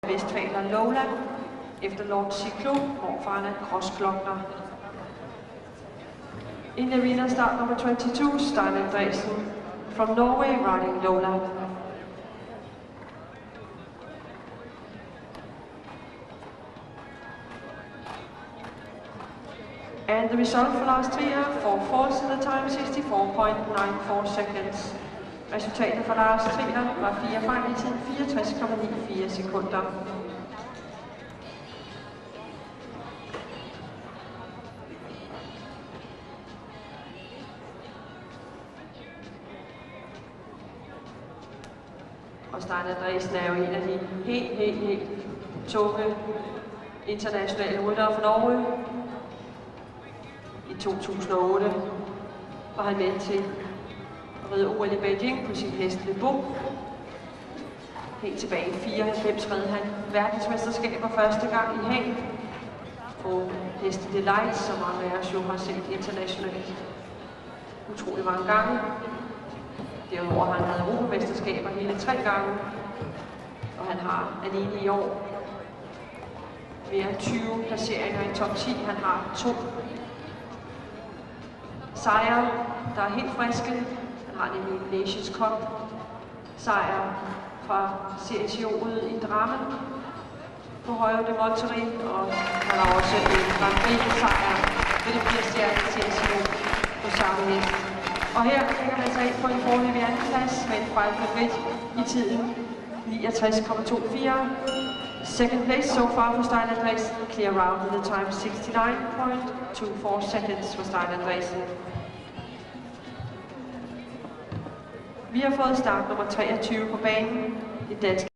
Westfaler Lowland efter Lord Ciclo, morfaren af Grossklockner. In arena start number 22, Stein Andresen from Norway riding Lowland. And the result for last 3 year, 4 fourths in the time, 64.94 seconds. Resultatet for Lars Trier var 4 fejl i tiden 64,94 sekunder. Og Stein Andresen er jo en af de helt tunge internationale ryttere for Norge. I 2008 var han med til at ride OL i Beijing på sin hest Le Beau. Helt tilbage i 94 red han verdensmesterskaber første gang i Haag på hesten Delight, som mange af os jo har set internationalt utrolig mange gange. Derudover har han været europamesterskaber hele 3 gange, og han har alene i år mere end 20 placeringer i top 10. Han har 2 sejre, der er helt friske. Han har nemlig Nations Cup sejr fra CSIO'et i Drammen på Høje de Monterrey, og han har også en Grand Prix sejr ved det 80-stjernede CSIO på samme hest. Og her ligger han sig ind på en foreløbig andenplads med en fejlfrit i tiden 69,24. Second place so far for Stein Andresen, clear round with the time 69.24 seconds for Stein Andresen. Vi har fået start nummer 23 på banen i dansk.